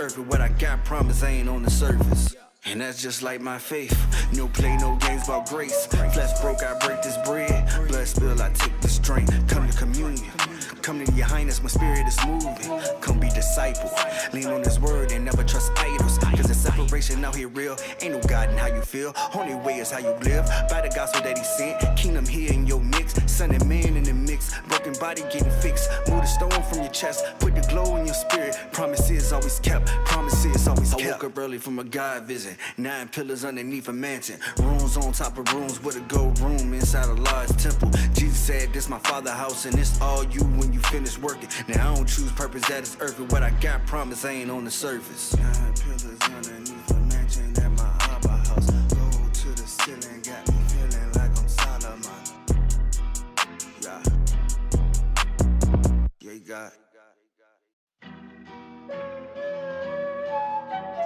earth, but what I got promise ain't on the surface. And that's just like my faith. No play, no games about grace. Flesh broke, I break this bread. Blood spill, I take the strength. Come to communion. Come to your highness, my spirit is moving. Come be disciple. Lean on his word and never trust idols. Cause the separation out here real. Ain't no God in how you feel. Only way is how you live. By the gospel that he sent. Kingdom here in your mix. Son and man in the mix. Broken body getting fixed. Move the stone from your chest. Put the glow in your spirit. Promises always kept. Promises always kept. I woke up early from a God visit. 9 pillars underneath a mansion. Rooms on top of rooms with a gold room inside a large temple. Jesus said, this my father's house and it's all you when you finish working. Now I don't choose purpose that is earthly. What I got promise ain't on the surface. 9 pillars underneath a mansion at my Abba house. Gold to the ceiling got me feeling like I'm Solomon. Yeah, God.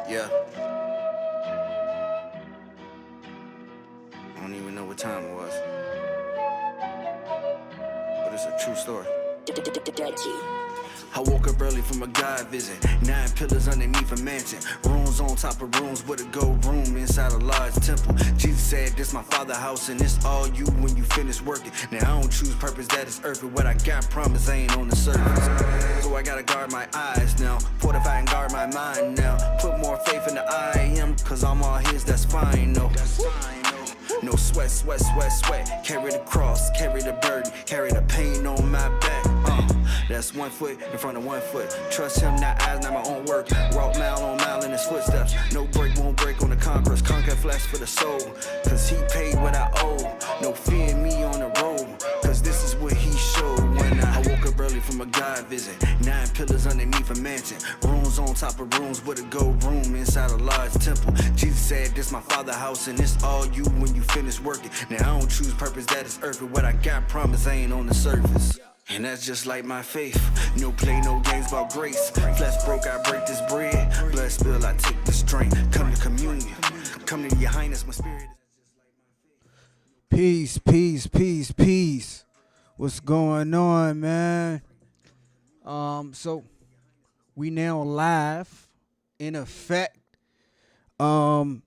Yeah. I don't even know what time it was, but it's a true story. I woke up early from a God visit. 9 pillars underneath a mansion. Rooms on top of rooms with a gold room inside a large temple. Jesus said, this my father's house and it's all you when you finish working. Now I don't choose purpose that is earthly. What I got promise ain't on the surface. So I gotta guard my eyes now. Fortify and guard my mind now. Put more faith in the I am, cause I'm all his, that's fine, no. No sweat, sweat, sweat, sweat. Carry the cross, carry the burden, carry the pain on my back. That's 1 foot in front of 1 foot. Trust him, not eyes, not my own work. Walk mile on mile in his footsteps. No break, won't break on the conquerors. Conquer flesh for the soul, cause he paid what I owe. No fear in me on the road, cause this is what he showed. When I woke up early from a God visit. 9 pillars underneath a mansion. Rooms on top of rooms with a gold room inside a large temple. Jesus said, this my father's house and it's all you when you finish working. Now I don't choose purpose that is earthly. What I got promise ain't on the surface. And that's just like my faith. No play, no games about grace. Flesh broke, I break this bread. Blood spill, I take the strength. Come to communion. Come to your highness, my spirit. Peace, peace, peace, peace. What's going on, man? So we now live in effect. We all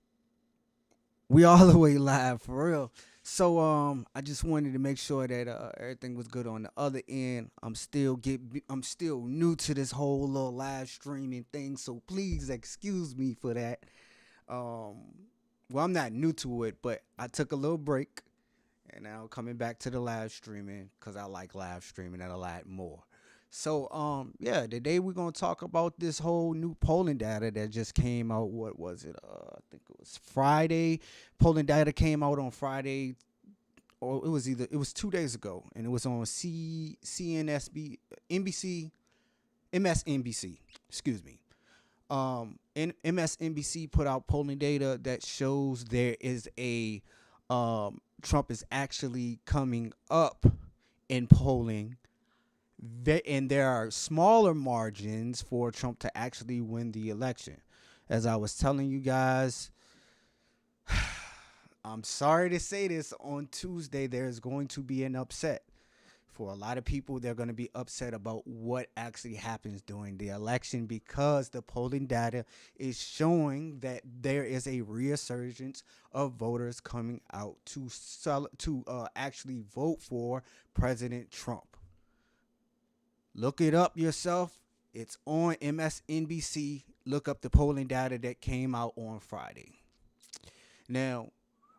the way live for real. So I just wanted to make sure that everything was good on the other end. I'm still new to this whole little live streaming thing, so please excuse me for that. Well, I'm not new to it, but I took a little break, and now coming back to the live streaming because I like live streaming a lot more. So yeah, today we're gonna talk about this whole new polling data that just came out. What was it? I think it was Friday. Polling data came out on Friday, or it was 2 days ago, and it was on MSNBC. Excuse me. MSNBC put out polling data that shows there is a Trump is actually coming up in polling. And there are smaller margins for Trump to actually win the election. As I was telling you guys, I'm sorry to say this, on Tuesday there's going to be an upset. For a lot of people, they're going to be upset about what actually happens during the election because the polling data is showing that there is a resurgence of voters coming out to actually vote for President Trump. Look it up yourself. It's on MSNBC. Look up the polling data that came out on Friday. Now,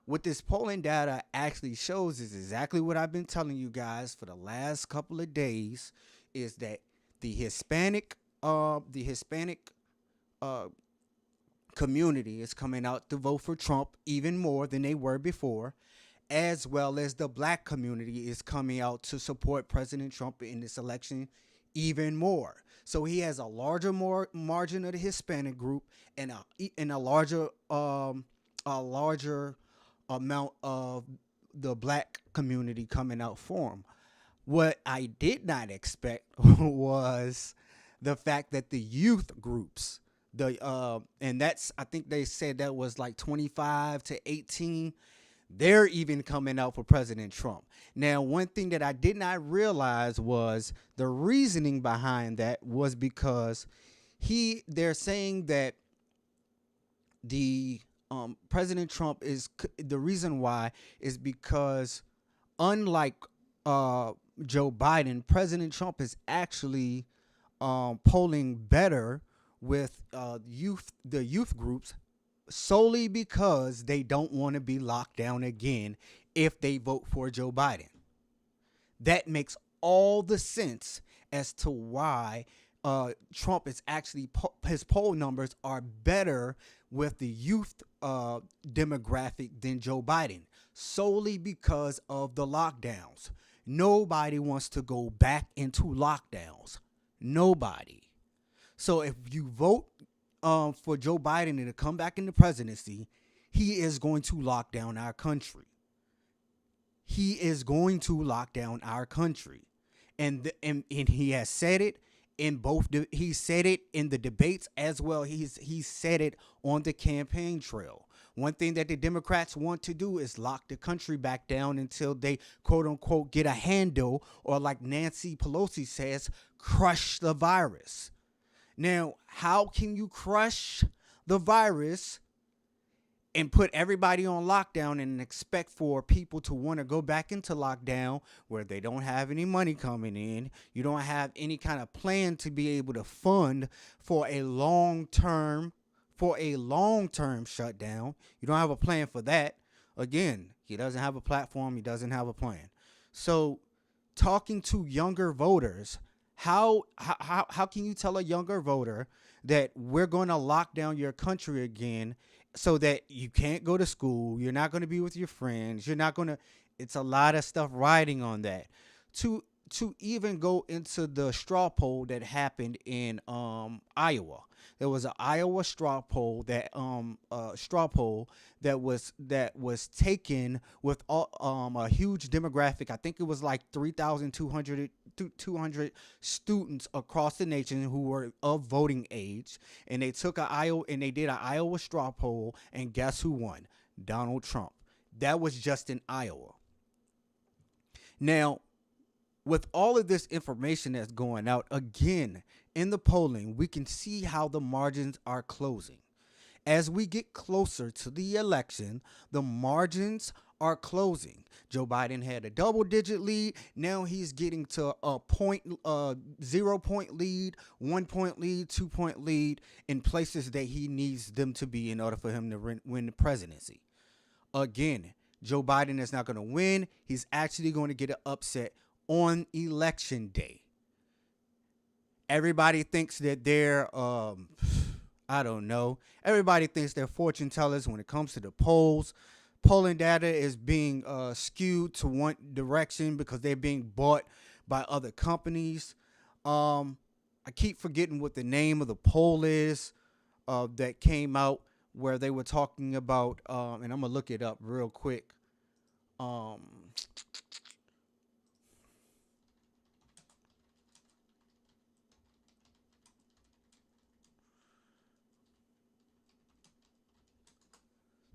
what this polling data actually shows is exactly what I've been telling you guys for the last couple of days, is that the Hispanic community is coming out to vote for Trump even more than they were before, as well as the black community is coming out to support President Trump in this election even more. So he has a larger margin of the Hispanic group and a larger amount of the black community coming out for him. What I did not expect was the fact that the youth groups, and that's, I think they said that was like 25 to 18, they're even coming out for President Trump. Now, one thing that I did not realize was the reasoning behind that was because they're saying that the President Trump is the reason why is because unlike uh, Joe Biden, President Trump is actually polling better with the youth groups solely because they don't want to be locked down again if they vote for Joe Biden. That makes all the sense as to why Trump is actually his poll numbers are better with the youth demographic than Joe Biden, solely because of the lockdowns. Nobody wants to go back into lockdowns. Nobody. So if you vote for Joe Biden to come back in the presidency, he is going to lock down our country. He is going to lock down our country, and he has said it in both. He said it in the debates as well. He said it on the campaign trail. One thing that the Democrats want to do is lock the country back down until they quote unquote get a handle, or like Nancy Pelosi says, crush the virus. Now, how can you crush the virus and put everybody on lockdown and expect for people to want to go back into lockdown where they don't have any money coming in? You don't have any kind of plan to be able to fund for a long-term shutdown. You don't have a plan for that. Again, he doesn't have a platform. He doesn't have a plan. So talking to younger voters, how can you tell a younger voter that we're going to lock down your country again so that you can't go to school, you're not going to be with your friends, you're not going to, it's a lot of stuff riding on that. To even go into the straw poll that happened in Iowa. There was an Iowa straw poll that was taken with a huge demographic. I think it was like 3,200 students across the nation who were of voting age, and they took they did an Iowa straw poll, and guess who won? Donald Trump. That was just in Iowa. Now, with all of this information that's going out, again, in the polling, we can see how the margins are closing. As we get closer to the election, the margins are closing. Joe Biden had a double-digit lead. Now he's getting to a 0-point lead, 1-point lead, 2-point lead in places that he needs them to be in order for him to win the presidency. Again, Joe Biden is not going to win. He's actually going to get an upset on election day. Everybody thinks that they're, I don't know. Everybody thinks they're fortune tellers when it comes to the polls. Polling data is being skewed to one direction because they're being bought by other companies. I keep forgetting what the name of the poll is that came out where they were talking about, and I'm going to look it up real quick.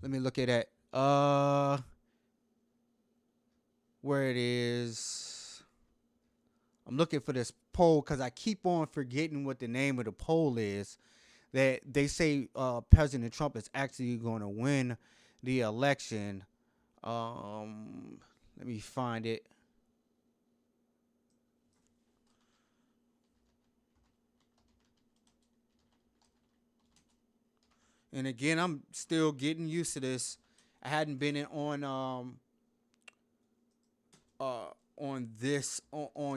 Let me look at that. Where it is. I'm looking for this poll because I keep on forgetting what the name of the poll is. That they say President Trump is actually going to win the election. Let me find it. And again, I'm still getting used to this. I hadn't been on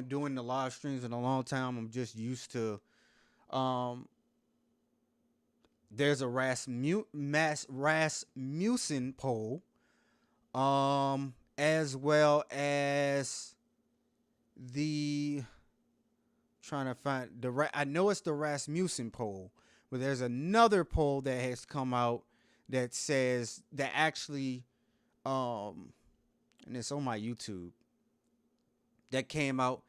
doing the live streams in a long time. I'm just used to there's a Rasmussen poll, as well as the trying to find I know it's the Rasmussen poll, but there's another poll that has come out that says that actually, and it's on my YouTube, that came out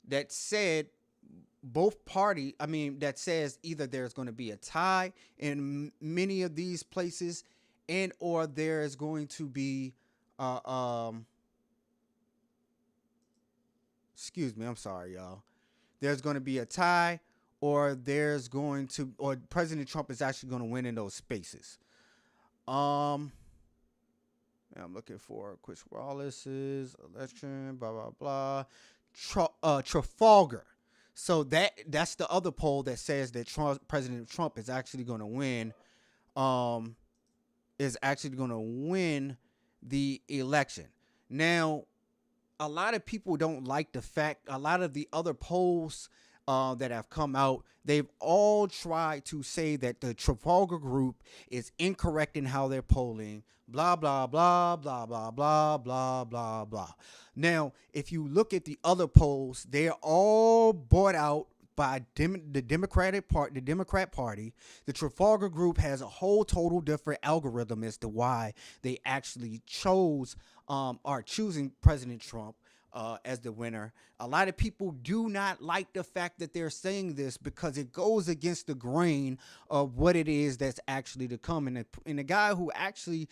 that said that says either there's going to be a tie in many of these places, and or there is going to be excuse me, I'm sorry, y'all. There's going to be a tie, or there's going to, or President Trump is actually going to win in those spaces. Um, I'm looking for Chris Wallace's election, blah blah blah. Trafalgar. So that's the other poll that says that President Trump is actually going to win. Um, is actually going to win the election. Now, a lot of people don't like the fact a lot of the other polls that have come out, they've all tried to say that the Trafalgar Group is incorrect in how they're polling. Blah blah blah blah blah blah blah blah blah. Now, if you look at the other polls, they're all bought out by the Democrat Party. The Trafalgar Group has a whole total different algorithm as to why they actually are choosing President Trump as the winner. A lot of people do not like the fact that they're saying this because it goes against the grain of what it is that's actually to come. And the guy who actually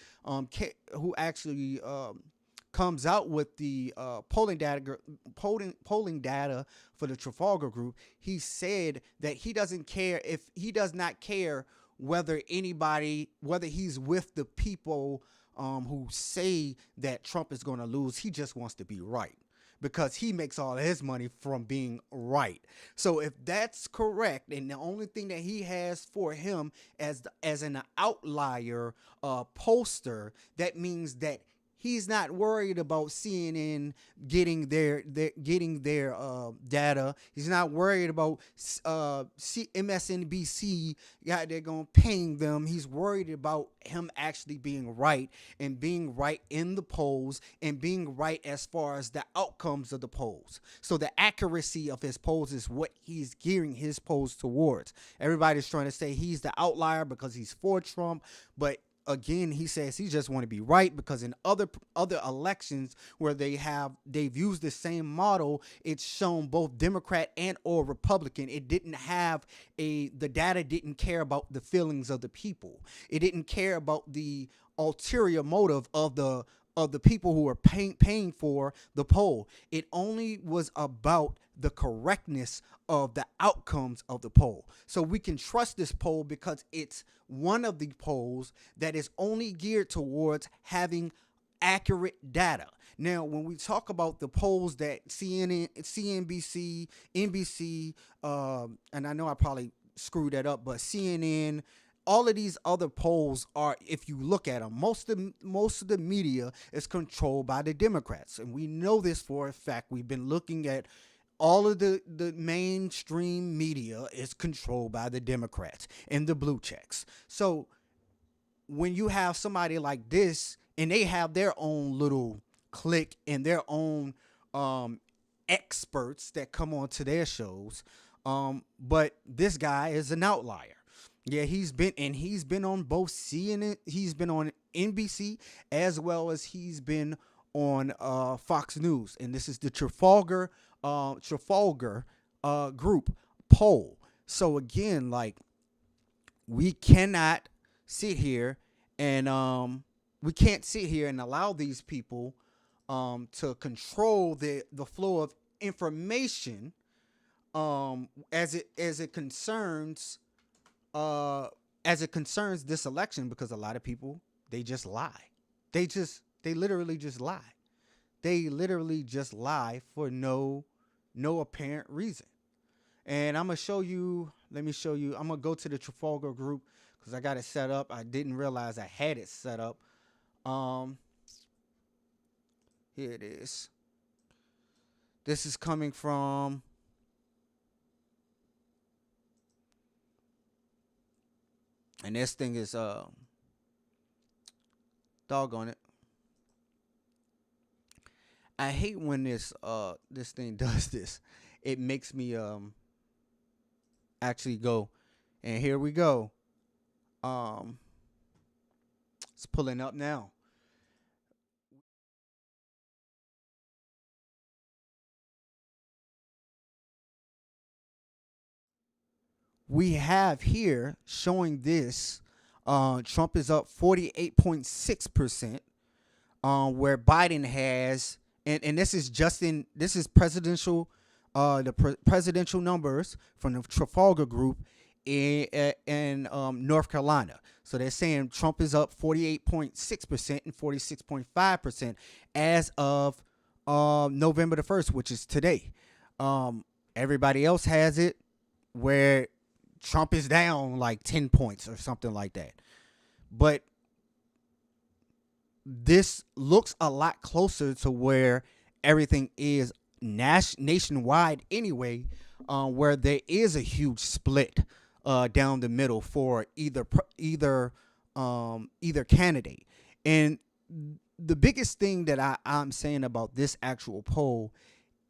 comes out with the polling data for the Trafalgar Group, he said that he does not care whether he's with the people who say that Trump is going to lose. He just wants to be right because he makes all his money from being right. So if that's correct, and the only thing that he has for him as an outlier poster, that means that he's not worried about CNN getting their data. He's not worried about MSNBC. Yeah, they're gonna paying them. He's worried about him actually being right and being right in the polls and being right as far as the outcomes of the polls. So the accuracy of his polls is what he's gearing his polls towards. Everybody's trying to say he's the outlier because he's for Trump, but again, he says he just want to be right because in other elections where they've used the same model, it's shown both Democrat and or Republican. It didn't have the data didn't care about the feelings of the people. It didn't care about the ulterior motive of the people who are paying for the poll. It only was about the correctness of the outcomes of the poll. So we can trust this poll because it's one of the polls that is only geared towards having accurate data. Now, when we talk about the polls that CNN, CNBC, NBC, and I know I probably screwed that up, but CNN, all of these other polls are, if you look at them, most of the media is controlled by the Democrats, and we know this for a fact. We've been looking at all of the mainstream media is controlled by the Democrats and the blue checks. So when you have somebody like this, and they have their own little clique and their own experts that come on to their shows, but this guy is an outlier. Yeah, he's been on both CNN, he's been on NBC, as well as he's been on Fox News, and this is the Trafalgar Group poll. So again, like, we cannot sit here and allow these people to control the flow of information as it concerns this election, because a lot of people, they just lie. They literally just lie. They literally just lie for no apparent reason. And I'm gonna show you. Let me show you. I'm gonna go to the Trafalgar Group because I got it set up. I didn't realize I had it set up. Here it is. This is coming from and this thing is doggone it. I hate when this thing does this. It makes me actually go, and here we go. It's pulling up now. We have here showing this. Trump is up 48.6%. Where Biden has, and this is presidential the presidential numbers from the Trafalgar Group in North Carolina. So they're saying Trump is up 48.6% and 46.5% as of November the 1st, which is today. Everybody else has it where Trump is down like 10 points or something like that. But this looks a lot closer to where everything is nationwide anyway, where there is a huge split down the middle for either candidate. And the biggest thing that I'm saying about this actual poll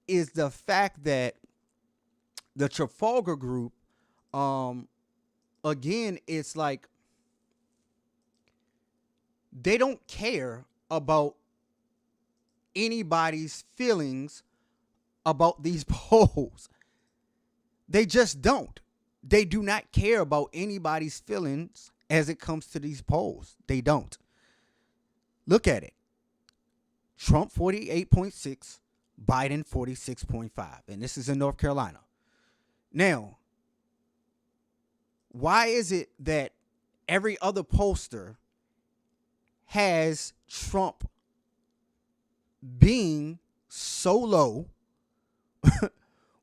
is the fact that the Trafalgar Group, again, it's like they don't care about anybody's feelings about these polls. They just don't. They do not care about anybody's feelings as it comes to these polls. They don't. Look at it. Trump 48.6, Biden 46.5. And this is in North Carolina. Now, why is it that every other pollster has Trump being so low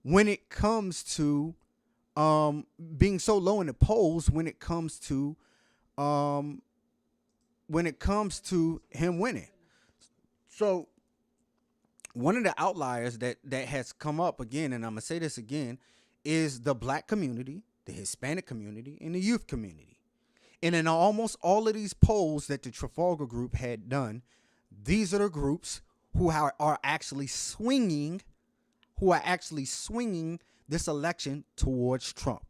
when it comes to being so low in the polls when it comes to him winning? So one of the outliers that has come up again, and I'm gonna say this again, is the black community, the Hispanic community, and the youth community. And in almost all of these polls that the Trafalgar Group had done, these are the groups who are actually swinging this election towards Trump.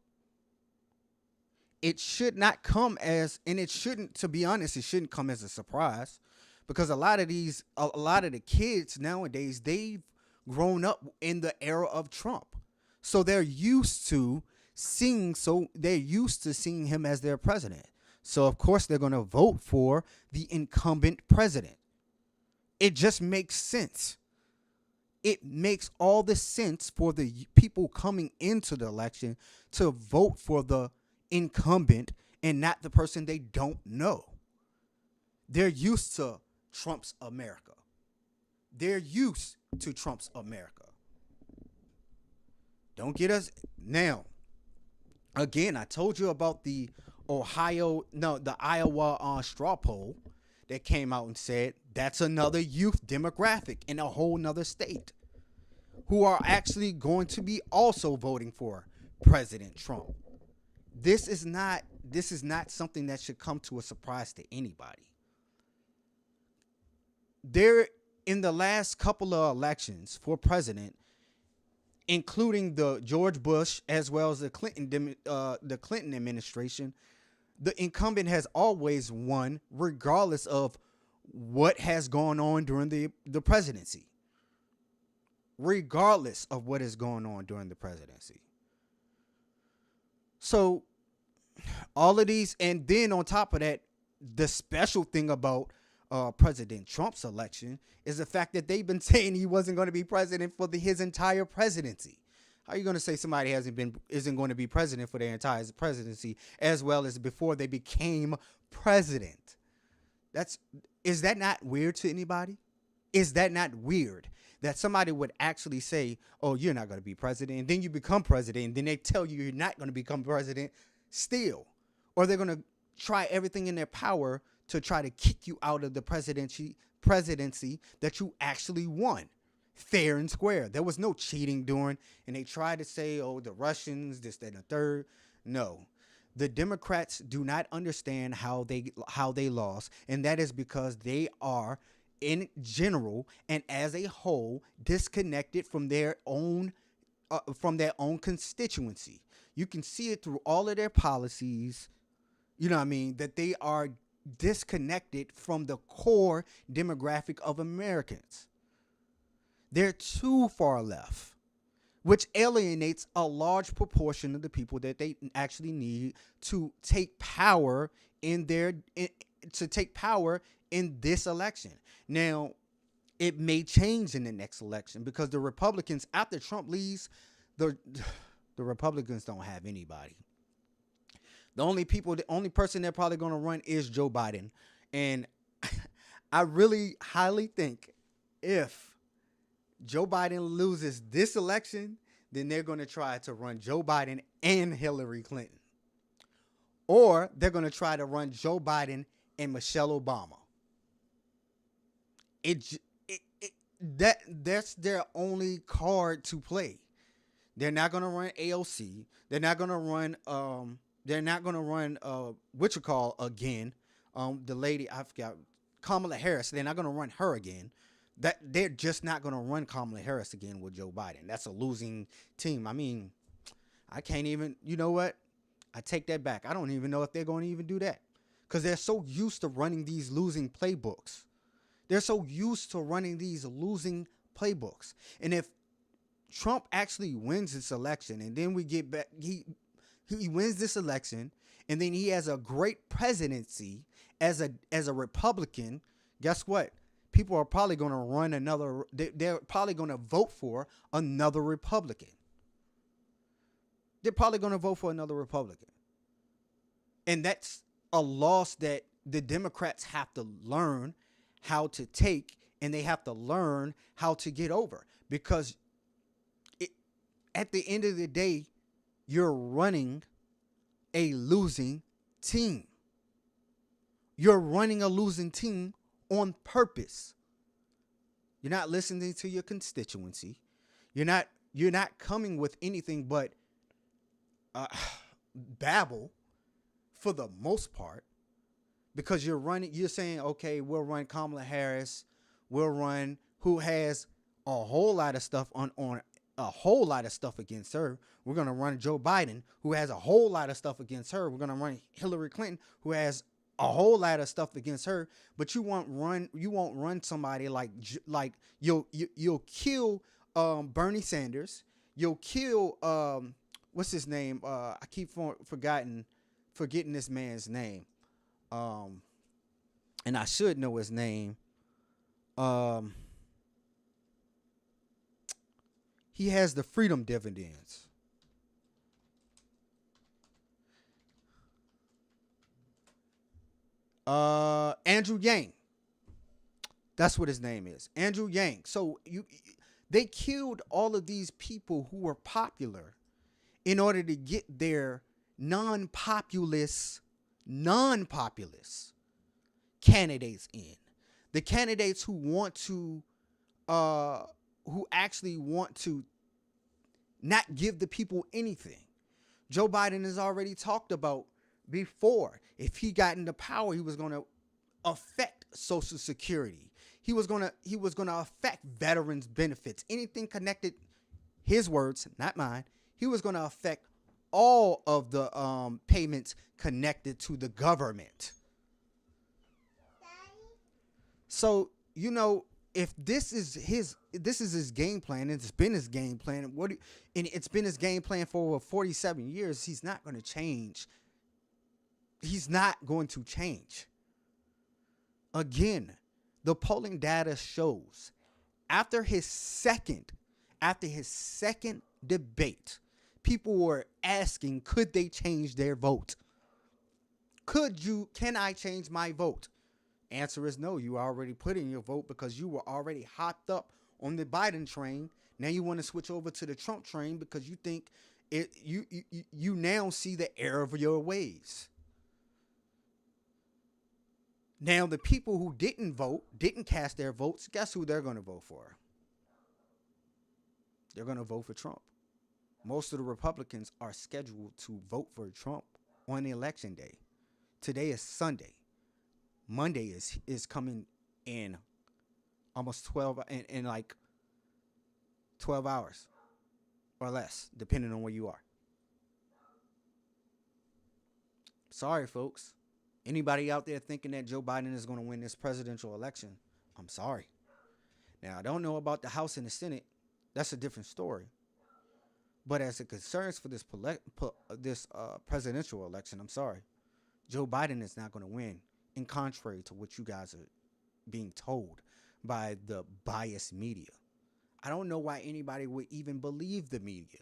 It should not come as, and it shouldn't, to be honest, it shouldn't come as a surprise, because a lot of the kids nowadays, they've grown up in the era of Trump. So they're used to seeing him as their president. So of course they're going to vote for the incumbent president. It just makes sense. It makes all the sense for the people coming into the election to vote for the incumbent and not the person they don't know. They're used to Trump's America. They're used to Trump's America. Don't get us now. Again, I told you about the Iowa straw poll that came out and said that's another youth demographic in a whole nother state who are actually going to be also voting for President Trump. This is not something that should come to a surprise to anybody. There, in the last couple of elections for president, including the George Bush as well as the Clinton administration, the incumbent has always won regardless of what has gone on during the presidency. Regardless of what is going on during the presidency. So all of these, and then on top of that, the special thing about President Trump's election is the fact that they've been saying he wasn't going to be president for his entire presidency. How are you going to say somebody isn't going to be president for their entire presidency as well as before they became president? Is that not weird to anybody? Is that not weird that somebody would actually say, "Oh, you're not going to be president," and then you become president, and then they tell you you're not going to become president still, or they're going to try everything in their power to try to kick you out of the presidency that you actually won fair and square. There was no cheating during, and they tried to say, oh, the Russians, this, that, and the third. No, the Democrats do not understand how they lost, and that is because they are, in general and as a whole, disconnected from their own constituency. You can see it through all of their policies. You know what I mean? That they are disconnected from the core demographic of Americans. They're too far left, which alienates a large proportion of the people that they actually need to take power in this election. Now, it may change in the next election because the Republicans, after Trump leaves, the the Republicans don't have anybody. The only person they're probably going to run is Joe Biden, and I really highly think if Joe Biden loses this election, then they're going to try to run Joe Biden and Hillary Clinton, or they're going to try to run Joe Biden and Michelle Obama. That's their only card to play. They're not gonna run AOC. They're not gonna run what you call again. The lady I forgot, Kamala Harris. They're not gonna run her again. That they're just not gonna run Kamala Harris again with Joe Biden. That's a losing team. I mean, I can't even. You know what? I take that back. I don't even know if they're going to even do that because they're so used to running these losing playbooks. They're so used to running these losing playbooks. And if Trump actually wins this election, and then we get back, he wins this election, and then he has a great presidency as a Republican. Guess what? People are probably going to run another. They're probably going to vote for another Republican. They're probably going to vote for another Republican, and that's a loss that the Democrats have to learn how to take, and they have to learn how to get over, because at the end of the day, you're running a losing team. You're running a losing team on purpose. You're not listening to your constituency. You're not coming with anything but babble for the most part, because you're saying, okay, we'll run Kamala Harris, we'll run who has a whole lot of stuff on a whole lot of stuff against her. We're going to run Joe Biden, who has a whole lot of stuff against her. We're going to run Hillary Clinton, who has a whole lot of stuff against her. But you won't run somebody like you'll kill Bernie Sanders. You'll kill what's his name? I keep forgetting this man's name. And I should know his name. He has the freedom dividends. Andrew Yang. That's what his name is. Andrew Yang. So they killed all of these people who were popular in order to get their non-populist candidates in. The candidates who actually want to not give the people anything. Joe Biden has already talked about before, if he got into power, he was going to affect Social Security. He was going to affect veterans benefits, anything connected, his words, not mine. He was going to affect all of the payments connected to the government. So, if this is his game plan, and it's been his game plan, and it's been his game plan for over 47 years, he's not going to change. He's not going to change. Again, the polling data shows after his second debate, people were asking, could they change their vote? Can I change my vote? Answer is no. You already put in your vote because you were already hopped up on the Biden train. Now you want to switch over to the Trump train because you think you now see the error of your ways. Now the people who didn't cast their votes, guess who they're going to vote for? They're going to vote for Trump. Most of the Republicans are scheduled to vote for Trump on election day. Today is Sunday. Monday is coming in almost 12 in like 12 hours or less, depending on where you are. Sorry, folks. Anybody out there thinking that Joe Biden is going to win this presidential election, I'm sorry. Now, I don't know about the House and the Senate. That's a different story. But as it concerns for this presidential election, I'm sorry. Joe Biden is not going to win, in contrary to what you guys are being told by the biased media. I don't know why anybody would even believe the media.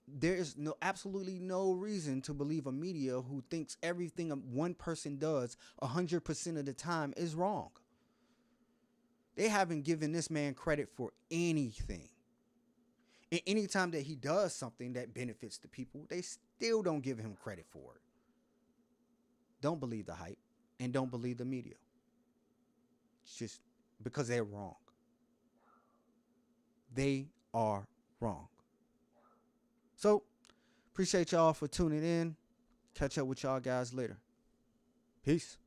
there's absolutely no reason to believe a media who thinks everything one person does 100% of the time is wrong. They haven't given this man credit for anything. And anytime that he does something that benefits the people, they still don't give him credit for it. Don't believe the hype and don't believe the media. It's just because they're wrong. They are wrong. So, appreciate y'all for tuning in. Catch up with y'all guys later. Peace.